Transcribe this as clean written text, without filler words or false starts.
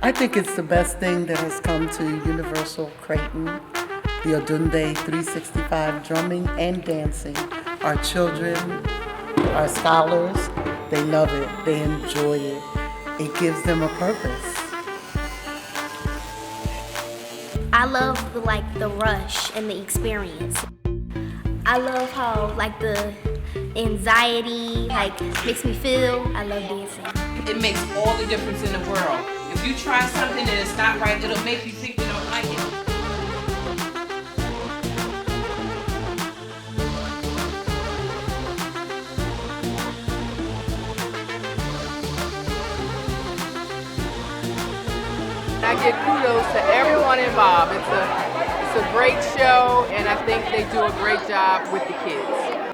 I think it's the best thing that has come to Universal Creighton, the ODUNDE 365 drumming and dancing. Our children, our scholars, they love it, they enjoy it. It gives them a purpose. I love the rush and the experience. I love how the anxiety makes me feel. I love dancing. It makes all the difference in the world. If you try something and it's not right, it'll make you think you don't like it. I give kudos to everyone involved. It's a great show, and I think they do a great job with the kids.